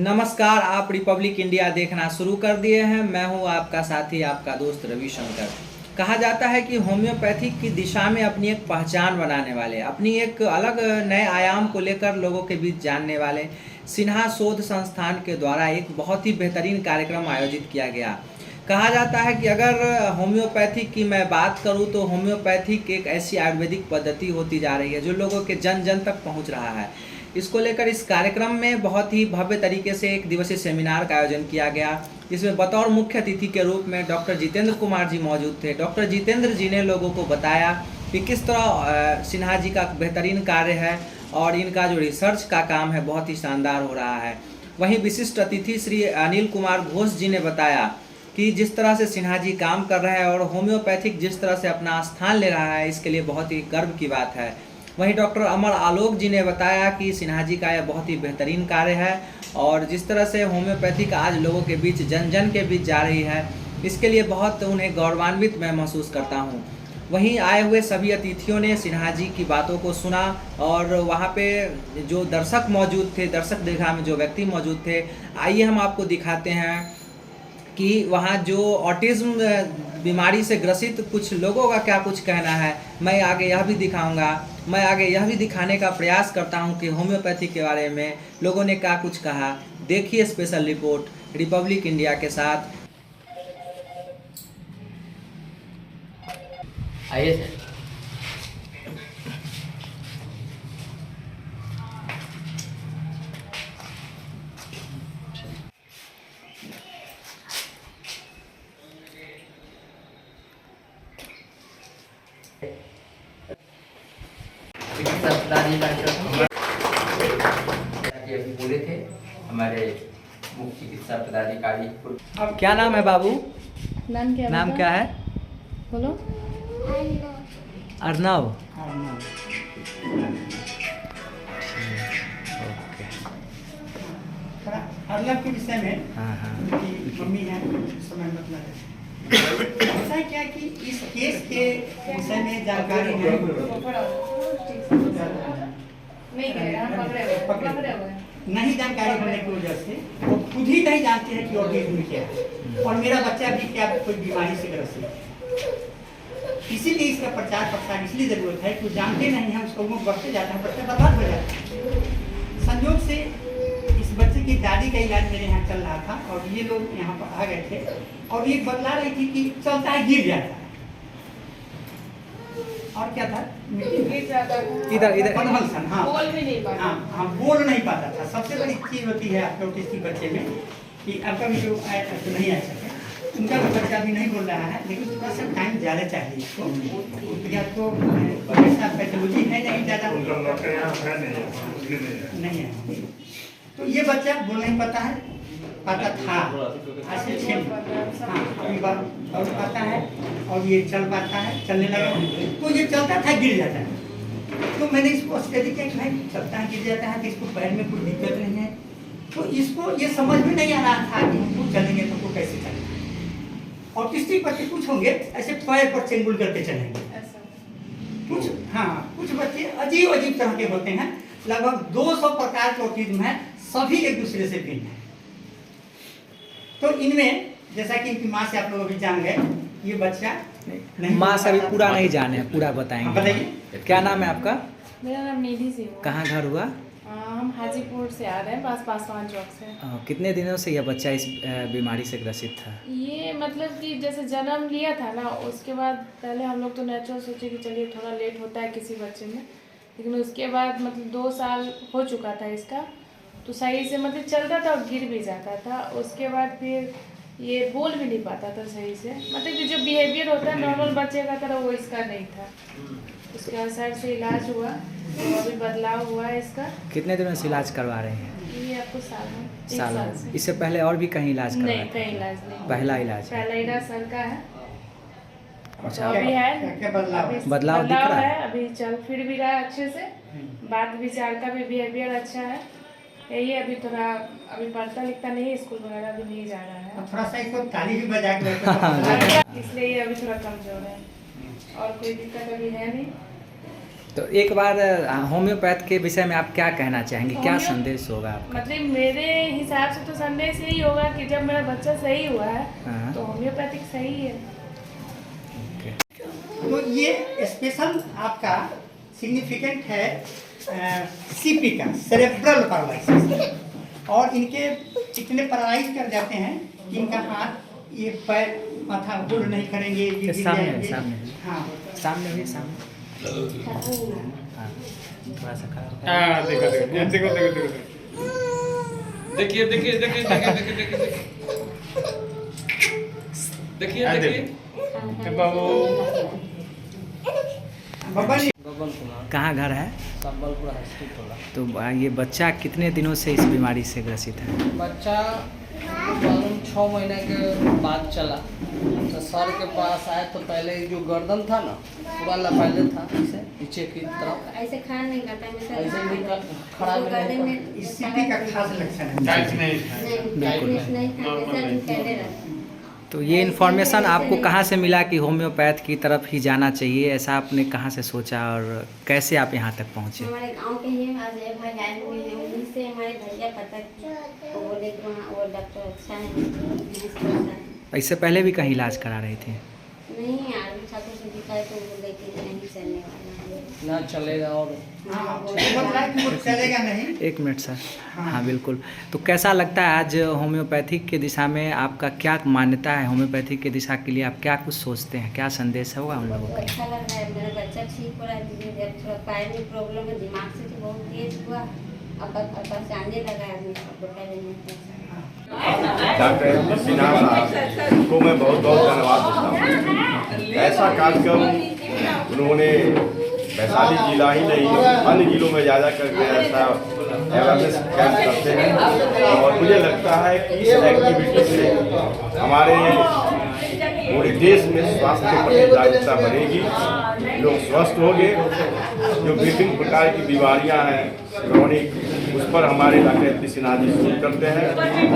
नमस्कार, आप Republic India देखना शुरू कर दिए हैं। मैं हूं आपका साथी, आपका दोस्त रविशंकर। कहा जाता है कि होम्योपैथिक की दिशा में अपनी एक पहचान बनाने वाले, अपनी एक अलग नए आयाम को लेकर लोगों के बीच जानने वाले सिन्हा शोध संस्थान के द्वारा एक बहुत ही बेहतरीन कार्यक्रम आयोजित किया गया। कहा जाता है कि अगर होम्योपैथिक की मैं बात करूं तो होम्योपैथिक एक ऐसी आयुर्वेदिक पद्धति होती जा रही है जो लोगों के जन जन तक पहुंच रहा है। इसको लेकर इस कार्यक्रम में बहुत ही भव्य तरीके से एक दिवसीय सेमिनार का आयोजन किया गया, जिसमें बतौर मुख्य अतिथि के रूप में डॉक्टर जितेंद्र कुमार जी मौजूद थे। डॉक्टर जितेंद्र जी ने लोगों को बताया कि किस तरह सिन्हा जी का बेहतरीन कार्य है और इनका जो रिसर्च का काम है बहुत ही शानदार हो रहा है। वहीं विशिष्ट अतिथि श्री अनिल कुमार घोष जी ने बताया कि जिस तरह से सिन्हा जी काम कर रहे हैं और होम्योपैथिक जिस तरह से अपना स्थान ले रहा है, इसके लिए बहुत ही गर्व की बात है। वहीं डॉक्टर अमर आलोक जी ने बताया कि सिन्हा जी का यह बहुत ही बेहतरीन कार्य है और जिस तरह से होम्योपैथिक आज लोगों के बीच जन जन के बीच जा रही है, इसके लिए बहुत उन्हें गौरवान्वित मैं महसूस करता हूं। वहीं आए हुए सभी अतिथियों ने सिन्हा जी की बातों को सुना और वहां पे जो दर्शक मौजूद थे, दर्शक दीर्घा में जो व्यक्ति मौजूद थे, आइए हम आपको दिखाते हैं कि वहाँ जो ऑटिज्म बीमारी से ग्रसित कुछ लोगों का क्या कुछ कहना है। मैं आगे यह भी दिखाऊंगा, मैं आगे यह भी दिखाने का प्रयास करता हूं कि होम्योपैथी के बारे में लोगों ने क्या कुछ कहा। देखिए स्पेशल रिपोर्ट रिपब्लिक इंडिया के साथ। आइए सर। अभी बोले थे हमारे मुख्य चिकित्सा पदाधिकारी। क्या नाम है बाबू? नाम क्या है? बोलो। अर्नव। अर्नव के विषय में उनकी मम्मी है समय मतलब ऐसा क्या कि इस केस के विषय में जानकारी नहीं जानकारी होने की वजह से वो खुद ही नहीं जानते हैं कि ऑटिज्म क्या है और मेरा बच्चा भी क्या कोई बीमारी से ग्रसित है। इसीलिए इसका प्रचार प्रसार इसलिए जरूरत है कि जानते नहीं हैं, उसको मुंह बढ़ते जाता है, बच्चा बर्बाद हो जाता है। संयोग से इस बच्चे की दादी का इलाज मेरे यहाँ चल रहा था और ये लोग यहाँ पर आ गए थे और ये बतला रही थी कि चलता है गिर जाता है और क्या था इधर इधर हाँ बोल भी नहीं पाता। हाँ बोल नहीं पाता था। सबसे बड़ी चीज होती है आपके ऑटिस्टिक बच्चे में कि आपका भी जो तो नहीं आ सके, उनका भी बच्चा भी नहीं बोल रहा है, लेकिन थोड़ा सा टाइम ज़्यादा चाहिए इसको। या तो ऐसा पैथोलॉजी है नहीं ज़्यादा नहीं है, तो ये बच्चा बोल नहीं पाता था आज से 6 हाँ अभी और पाता है और ये चल पाता है, चलने लगा तो ये चलता था गिर जाता है। तो मैंने इसको स्टडी किया कि भाई चलता है गिर जाता है तो इसको पैर में कोई दिक्कत नहीं है, तो इसको ये समझ में नहीं आ रहा था कि हमको चलेंगे तो कैसे चलेंगे। ऑटिस्टिक बच्चे कुछ होंगे ऐसे पैर पर चेंगुल करके चलेंगे, कुछ हाँ कुछ बच्चे अजीब अजीब तरह के होते हैं। लगभग 200 प्रकार के ऑटिज्म है, सभी एक दूसरे से भिन्न है। तो इनमें जैसा कि इनकी माँ से आप लोग अभी जान गए, ये बच्चा नहीं माँ से अभी पूरा नहीं जाने, पूरा बताएंगे। बताइए क्या नाम है आपका? मेरा नाम निधि सिंह है। कहाँ घर हुआ? हम हाजीपुर से आ रहे हैं, पासवान चौक से। कितने दिनों से यह बच्चा इस बीमारी से ग्रसित था? ये मतलब कि जैसे जन्म लिया था ना, उसके बाद पहले हम लोग तो नेचुरल सोचे कि चलिए थोड़ा लेट होता है किसी बच्चे में, लेकिन उसके बाद मतलब 2 साल हो चुका था इसका, तो सही से मतलब चलता था और गिर भी जाता था। उसके बाद फिर ये बोल भी नहीं पाता था सही से, मतलब कि जो बिहेवियर होता है नॉर्मल बच्चे का तरह वो इसका नहीं था। उसके असर से इलाज हुआ तो अभी बदलाव हुआ है इसका। कितने दिनों से इलाज करवा रहे हैं? ये आपको साल से। इससे पहले और भी कहीं इलाज करवाया? नहीं, कहीं इलाज नहीं। पहला इलाज सर का है। अच्छा, अभी है बदलाव दिख रहा है? अभी चल फिर भी रहा है अच्छे से, बात विचार का भी बिहेवियर अच्छा है। यही अभी थोड़ा अभी पढ़ता लिखता नहीं, स्कूल वगैरह भी नहीं जा रहा है, थोड़ा सा इसको ताली भी बजा के इसलिए ये अभी थोड़ा कमजोर है और कोई दिक्कत अभी है नहीं। तो एक बार होम्योपैथ के विषय में आप क्या कहना चाहेंगे, क्या संदेश होगा आपका? मतलब मेरे हिसाब से तो संदेश यही होगा कि जब मेरा बच्चा सही हुआ है हाँ। तो होम्योपैथिक सही है। तो ये स्पेशल आपका सिग्निफिकेंट है सीपी का, सेरेब्रल पैरालिसिस। और इनके इतने पैरालाइज कर जाते हैं कि इनका हाथ, ये पैर, माथा होल्ड नहीं करेंगे, ये गिर जाएंगे। सामने हाँ, सामने भी सामने हाँ, थोड़ा सा खड़ा हाँ, देखो देखिए देखिए देखिए देखिए देखिए देखिए देखिए बाबू बब्बा जी कहाँ घर है? संबलपुर हॉस्पिटल। तो ये बच्चा कितने दिनों से इस बीमारी से ग्रसित है? बच्चा मालूम 6 महीने के बाद चला, तो सर के पास आए तो पहले जो गर्दन था ना पूरा लपेटे था, ऐसे नीचे की तरफ ऐसे खड़ा नहीं करता है, ऐसे नहीं खड़ा नहीं होता। इस सीपी का खास लक्षण है। टाइट नहीं नहीं था, पहले रहता। तो ये इन्फॉर्मेशन आपको कहाँ से मिला कि होम्योपैथ की तरफ ही जाना चाहिए, ऐसा आपने कहाँ से सोचा और कैसे आप यहाँ तक पहुँचे? हमारे गांव के ही अजय भाई आए हुए हैं, उन्हीं से हमारे भैया पता किया, तो बोले कि वहाँ वो डॉक्टर अच्छा है। इससे पहले भी कहीं इलाज करा रहे थे? नहीं, आर्मी ठाकुर से दिखाए तो बोले कि नहीं चलने वाला है। ना चलेगा। और हाँ, बोल रहा है कि वो चलेगा नहीं। एक मिनट सर। हाँ बिल्कुल। तो कैसा लगता है आज होम्योपैथिक के दिशा में आपका क्या मान्यता है? होम्योपैथिक के दिशा के लिए आप क्या कुछ सोचते हैं, क्या संदेश होगा उन लोगों का? अच्छा लग रहा है, मेरा बच्चा ठीक हो रहा है धीरे धीरे। थोड़ा पैर में प्रॉब्लम है, दिमाग से तो बहुत तेज हुआ, अब पहचानने लगा है आदमी सबको, पहले नहीं पहचाना। डॉक्टर सिन्हा साहब को मैं बहुत बहुत धन्यवाद देता हूँ। ऐसा कार्यक्रम उन्होंने वैशाली जिला ही नहीं अन्य जिलों में ज़्यादा करके ऐसा अवेयरनेस कैंप करते हैं, और मुझे लगता है कि इस एक्टिविटी से हमारे पूरे देश में स्वास्थ्य के प्रति जागरूकता बढ़ेगी, लोग स्वस्थ होंगे। जो विभिन्न प्रकार की बीमारियां हैं क्रॉनिक, उस पर हमारे डॉक्टर सिन्हा जी शोध करते हैं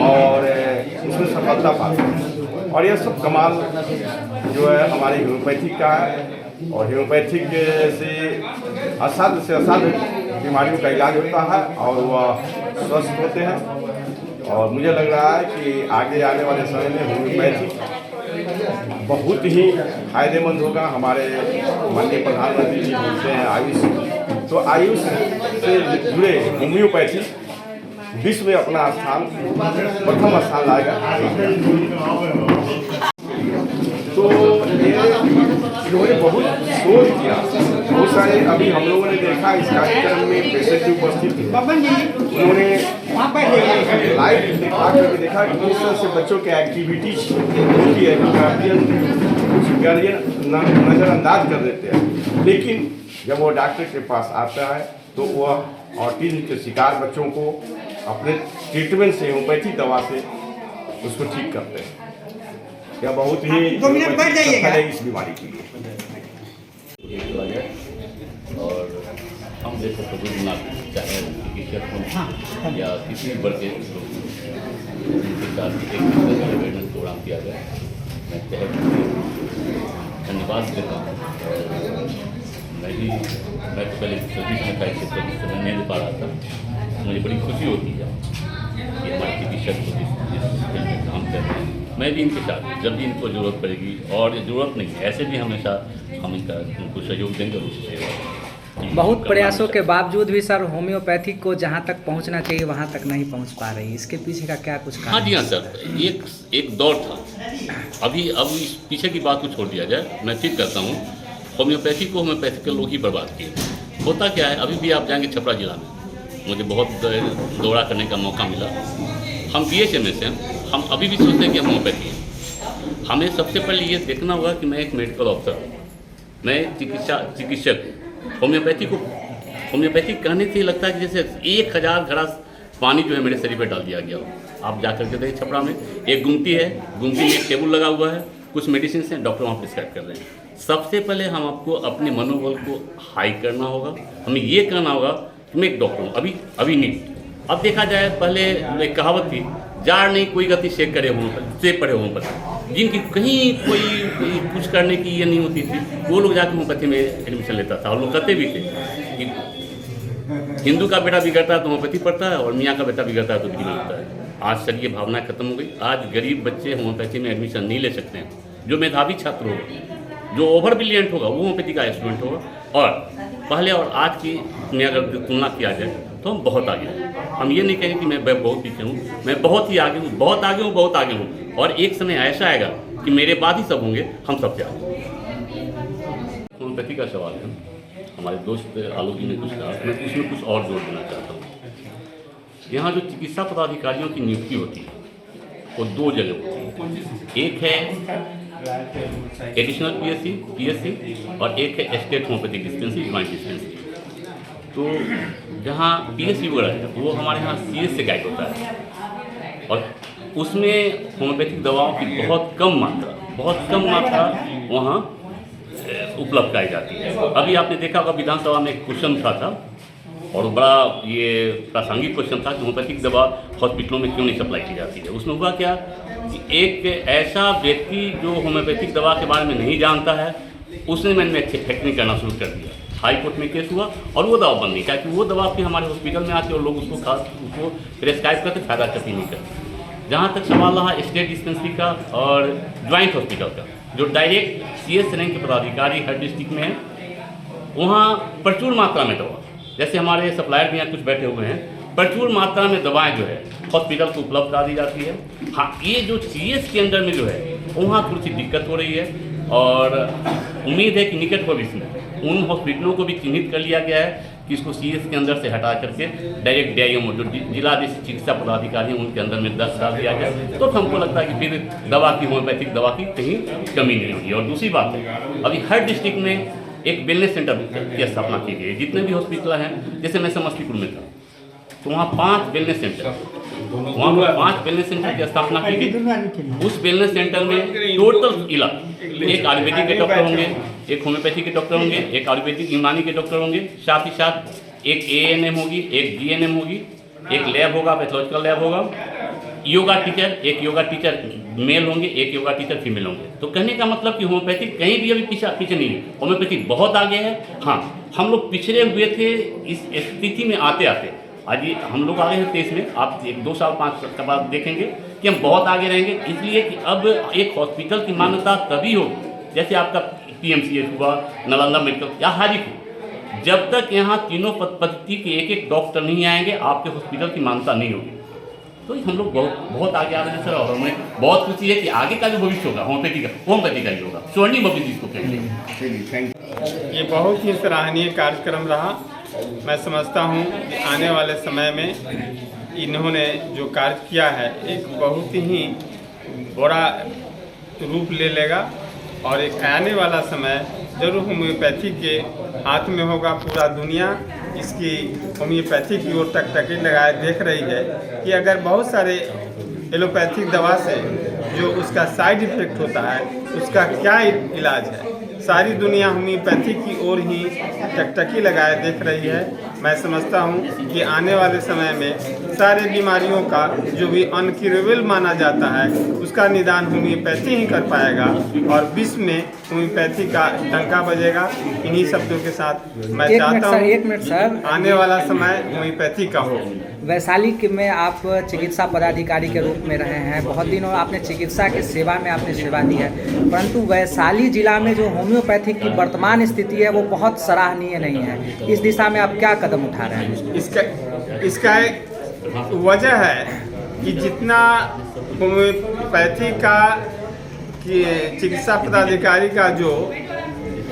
और उसमें सफलता पाते हैं। और यह सब कमाल जो है हमारे होम्योपैथिक का है, और होम्योपैथिक से असाध्य बीमारियों का इलाज होता है और वह स्वस्थ होते हैं। और मुझे लग रहा है कि आगे आने वाले समय में होम्योपैथिक बहुत ही फायदेमंद होगा। हमारे माननीय प्रधानमंत्री जी बोलते हैं आयुष, तो आयुष से जुड़े होम्योपैथी विश्व में अपना स्थान, प्रथम स्थान लाएगा। तो इन्होंने बहुत शोध किया, बहुत सारे अभी हम लोगों ने देखा इस कार्यक्रम में पेशेंट की उपस्थिति, उन्होंने लाइव दिखा करके देखा कि किस तरह से बच्चों के एक्टिविटीज होती है, कुछ गार्जियन नज़रअंदाज कर देते हैं, लेकिन जब वो डॉक्टर के पास आता है तो वह ऑटिज्म के शिकार बच्चों को अपने ट्रीटमेंट से, होम्योपैथी दवा से उसको ठीक करते हैं। यह बहुत ही सफल है इस बीमारी के लिए। और हम जैसे बुजुर्ग नागरिक, चाहे चिकित्सक हों या किसी भी वर्ग के लोग, उनके साथ एक अवेयरनेस प्रोग्राम किया गया। मैं तहे धन्यवाद देता हूँ। मैं तो पहले सर्विस में था, इससे समय नहीं दे पा रहा था, मुझे बड़ी खुशी होती है कि हमारे चिकित्सक को जिस फील्ड में काम कर रहे हैं, मैं भी इनके साथ जब भी इनको ज़रूरत पड़ेगी, और ज़रूरत नहीं ऐसे भी हमेशा हम इनका उनको सहयोग देंगे और उनसे सेवा। बहुत प्रयासों के बावजूद भी सर होम्योपैथिक को जहाँ तक पहुँचना चाहिए वहाँ तक नहीं पहुँच पा रही, इसके पीछे का क्या कुछ कारण? हाँ जी हाँ सर, एक दौर था। अब इस पीछे की बात को छोड़ दिया जाए, मैं ठीक करता हूँ। होम्योपैथी को होम्योपैथी के लोग ही बर्बाद किए। होता क्या है, अभी भी आप जाएंगे छपरा जिला में, मुझे बहुत दौरा करने का मौका मिला। हम BHMS से हम अभी भी सोचते हैं कि हम होम्योपैथी हैं। हमें सबसे पहले ये देखना होगा कि मैं एक मेडिकल ऑफिसर हूँ, मैं चिकित्सक। होम्योपैथी कहने से लगता है कि जैसे 1000 ग्लास पानी जो है मेरे शरीर पर डाल दिया गया हो। आप जा करके देखिए छपरा में एक गुमटी है, गुमटी में एक टेबल लगा हुआ है, कुछ मेडिसिन हैं, डॉक्टर वहाँ प्रिस्क्राइब कर रहे हैं। सबसे पहले हम आपको अपने मनोबल को हाई करना होगा, हमें ये कहना होगा कि मैं एक डॉक्टर हूँ, अभी नहीं। अब देखा जाए, पहले एक कहावत थी, जार नहीं कोई गति से करे से पड़े होम्योपैथी, जिनकी कहीं कोई कुछ करने की ये नहीं होती थी, वो लोग जाके होम्योपैथी में एडमिशन लेता था। और लोग कहते भी थे कि हिंदू का बेटा बिगड़ता है तो होम्योपैथी पढ़ता है, और मियाँ का बेटा बिगड़ता है तो डिग्री होता है। आज सर ये भावना खत्म हो गई। आज गरीब बच्चे होम्योपैथी में एडमिशन नहीं ले सकते हैं। जो मेधावी छात्र होगा, जो ओवर ब्रिलियंट होगा, वो होम्योपैथी का स्टूडेंट होगा। और पहले और आज की में अगर तुलना किया जाए तो हम बहुत आगे हैं। हम ये नहीं कहेंगे कि मैं बहुत पीछे हूँ, मैं बहुत ही आगे हूँ, बहुत आगे हूँ, बहुत आगे हूँ। और एक समय ऐसा आएगा कि मेरे बाद ही सब होंगे, हम सबसे आगे। होम्योपैथी का सवाल है, हमारे दोस्त आलोक जी ने कुछ कहा, मैं उसमें कुछ और जोड़ देना चाहता हूँ। यहाँ जो चिकित्सा पदाधिकारियों की नियुक्ति होती है वो दो जगह होती है। एक है एडिशनल पीएससी और एक है state homeopathic dispensary, joint dispensary. तो जहाँ पीएससी वगैरह है वो हमारे यहाँ सीएस से गाइड होता है, और उसमें होम्योपैथिक दवाओं की बहुत कम मात्रा वहाँ उपलब्ध कराई जाती है। अभी आपने देखा होगा विधानसभा में एक क्वेश्चन था और बड़ा ये प्रासंगिक क्वेश्चन था कि होम्योपैथिक दवा हॉस्पिटलों में क्यों नहीं सप्लाई की जाती है। उसमें हुआ क्या कि एक ऐसा व्यक्ति जो होम्योपैथिक दवा के बारे में नहीं जानता है, उसने मैंने फैक्टरिंग करना शुरू कर दिया। हाई कोर्ट में केस हुआ और वो दवा बंद नहीं, क्योंकि वो दवा फिर हमारे हॉस्पिटल में आती है और लोग उसको प्रेस्क्राइब करते, फायदा कभी नहीं करते। जहाँ तक सवाल रहा स्टेट डिस्पेंसरी का और ज्वाइंट हॉस्पिटल का, जो डायरेक्ट सीएस रैंक के पदाधिकारी हर डिस्ट्रिक्ट में है, वहाँ प्रचुर मात्रा में दवा, जैसे हमारे सप्लायर भी यहाँ कुछ बैठे हुए हैं, प्रचुर मात्रा में दवाएं जो है हॉस्पिटल को उपलब्ध करा दी जाती है। हाँ, ये जो सीएस के अंदर में जो है वहाँ थोड़ी सी दिक्कत हो रही है, और उम्मीद है कि निकट भविष्य में उन हॉस्पिटलों को भी चिन्हित कर लिया गया है कि इसको सीएस के अंदर से हटा करके डायरेक्ट डीआईएमओ जो जिला चिकित्सा पदाधिकारी हैं उनके अंदर में 10 डाल दिया गया। तो हमको लगता है कि फिर दवा की, होम्योपैथिक दवा की कहीं कमी नहीं होगी। और दूसरी बात है, अभी हर डिस्ट्रिक्ट में एक वेलनेस सेंटर की स्थापना की गई है। जितने भी हॉस्पिटल हैं, जैसे मैं समस्तीपुर में था तो वहाँ 5 वेलनेस सेंटर, वहाँ पर 5 वेलनेस सेंटर की स्थापना की गई। उस वेलनेस सेंटर में टोटल इलाज, एक आयुर्वेदिक के डॉक्टर होंगे, एक होम्योपैथी के डॉक्टर होंगे, एक आयुर्वेदिक यूनानी के डॉक्टर होंगे, साथ ही साथ एक एएनएम होगी, एक जीएनएम होगी, एक लैब होगा, पैथोलॉजिकल लैब होगा, योगा टीचर, एक योगा टीचर मेल होंगे, एक योगा टीचर फीमेल होंगे। तो कहने का मतलब कि होम्योपैथी कहीं भी अभी पीछे नहीं है, होम्योपैथी बहुत आगे है। हाँ, हम लोग पिछड़े हुए थे इस स्थिति में आते आते, आज ये हम लोग आगे हैं देश में। आप 1-2 साल 5 साल के बाद देखेंगे कि हम बहुत आगे रहेंगे, इसलिए कि अब एक हॉस्पिटल की मान्यता तभी होगी, जैसे आपका पीएमसीएच हुआ, नालंदा मेडिकल या हाजीपुर, जब तक यहाँ तीनों पद्धति के एक डॉक्टर नहीं आएंगे, आपके हॉस्पिटल की मान्यता नहीं होगी। तो हम लोग बहुत आगे आ रहे हैं सर, और हमें बहुत खुशी है कि आगे का जो भविष्य होगा होम्योपैथी का ही होगा, स्वर्णिम भविष्य जिसको कहेंगे। ये बहुत ही सराहनीय कार्यक्रम रहा। मैं समझता हूँ कि आने वाले समय में इन्होंने जो कार्य किया है एक बहुत ही बड़ा रूप ले लेगा, और एक आने वाला समय जरूर होम्योपैथी के हाथ में होगा। पूरा दुनिया इसकी होम्योपैथी की ओर टकटकी लगाए देख रही है कि अगर बहुत सारे एलोपैथिक दवा से जो उसका साइड इफेक्ट होता है उसका क्या इलाज है, सारी दुनिया होम्योपैथी की ओर ही टकटकी लगाए देख रही है। मैं समझता हूँ कि आने वाले समय में सारे बीमारियों का जो भी अनक्यूरेबल माना जाता है उसका निदान होम्योपैथी ही कर पाएगा, और विश्व में होम्योपैथी का डंका बजेगा। इन्हीं शब्दों के साथ मैं चाहता हूँ एक मिनट सर, आने वाला समय होम्योपैथी का हो। वैशाली में आप चिकित्सा पदाधिकारी के रूप में रहे हैं, बहुत दिनों आपने चिकित्सा की सेवा में आपने सेवा दी है, परंतु वैशाली जिला में जो होम्योपैथिक की वर्तमान स्थिति है वो बहुत सराहनीय नहीं है। इस दिशा में आप क्या कदम उठा रहे हैं? इसका एक वजह है कि जितना होम्योपैथी का चिकित्सा पदाधिकारी का जो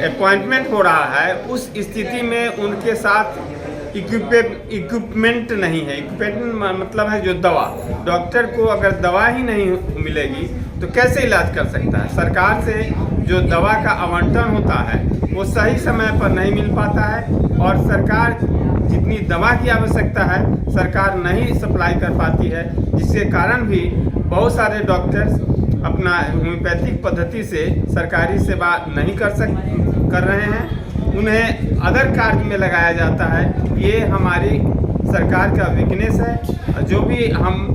अपॉइंटमेंट हो रहा है उस स्थिति में उनके साथ इक्विपमेंट नहीं है। इक्विपमेंट मतलब है जो दवा, डॉक्टर को अगर दवा ही नहीं मिलेगी तो कैसे इलाज कर सकता है। सरकार से जो दवा का आवंटन होता है वो सही समय पर नहीं मिल पाता है, और सरकार जितनी दवा की आवश्यकता है सरकार नहीं सप्लाई कर पाती है, जिसके कारण भी बहुत सारे डॉक्टर्स अपना होम्योपैथिक पद्धति से सरकारी सेवा नहीं कर रहे हैं, उन्हें अदर कार्य में लगाया जाता है। ये हमारी सरकार का वीकनेस है। जो भी हम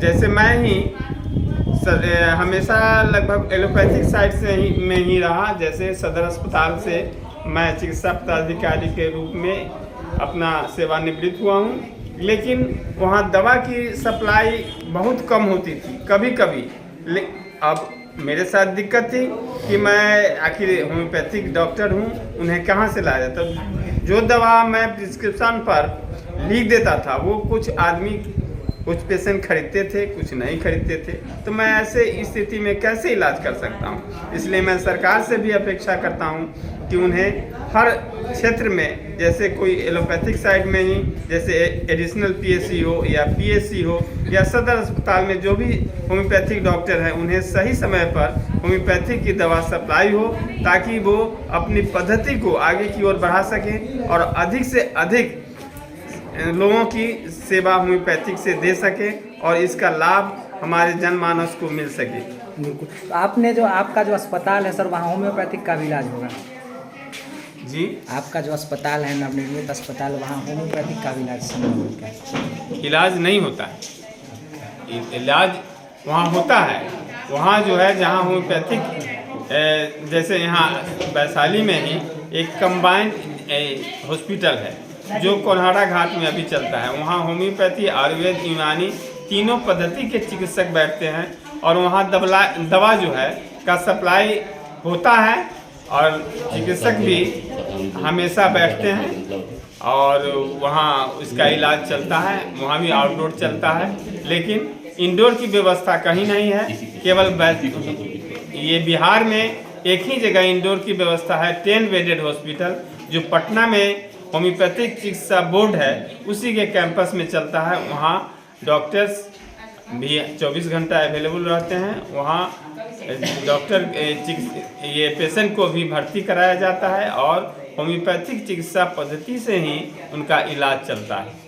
जैसे मैं ही हमेशा लगभग एलोपैथिक साइड से में ही रहा। जैसे सदर अस्पताल से मैं चिकित्सा पदाधिकारी के रूप में अपना सेवानिवृत्त हुआ हूँ, लेकिन वहाँ दवा की सप्लाई बहुत कम होती थी कभी कभी। अब मेरे साथ दिक्कत थी कि मैं आखिर होम्योपैथिक डॉक्टर हूँ, उन्हें कहाँ से लाया जाता। जो दवा मैं प्रिस्क्रिप्शन पर लिख देता था वो कुछ पेशेंट खरीदते थे, कुछ नहीं खरीदते थे, तो मैं ऐसे स्थिति में कैसे इलाज कर सकता हूँ। इसलिए मैं सरकार से भी अपेक्षा करता हूँ कि उन्हें हर क्षेत्र में, जैसे कोई एलोपैथिक साइड में ही जैसे एडिशनल पीएससी हो या पीएससी हो या सदर अस्पताल में जो भी होम्योपैथिक डॉक्टर हैं, उन्हें सही समय पर होम्योपैथिक की दवा सप्लाई हो, ताकि वो अपनी पद्धति को आगे की ओर बढ़ा सकें और अधिक से अधिक लोगों की सेवा होम्योपैथिक से दे सके और इसका लाभ हमारे जनमानस को मिल सके। बिल्कुल। तो आपका जो अस्पताल है सर, वहाँ होम्योपैथिक का भी इलाज होगा जी? आपका जो अस्पताल है नवनिर्मित अस्पताल, वहाँ होम्योपैथिक का भी इलाज संभव होता है? इलाज नहीं होता है। इलाज वहाँ होता है, वहाँ जो है जहाँ होम्योपैथिक, जैसे यहाँ वैशाली में ही एक कंबाइंड हॉस्पिटल है जो कोल्हाड़ा घाट में अभी चलता है। वहाँ होम्योपैथी, आयुर्वेद, यूनानी तीनों पद्धति के चिकित्सक बैठते हैं और वहाँ दवा जो है का सप्लाई होता है और चिकित्सक भी हमेशा बैठते हैं और वहाँ उसका इलाज चलता है। वहाँ भी आउटडोर चलता है, लेकिन इंडोर की व्यवस्था कहीं नहीं है। केवल ये बिहार में एक ही जगह इंडोर की व्यवस्था है, 10 बेडेड हॉस्पिटल, जो पटना में होम्योपैथिक चिकित्सा बोर्ड है उसी के कैंपस में चलता है। वहाँ डॉक्टर्स भी 24 घंटा अवेलेबल रहते हैं। वहाँ डॉक्टर ये पेशेंट को भी भर्ती कराया जाता है और होम्योपैथिक चिकित्सा पद्धति से ही उनका इलाज चलता है।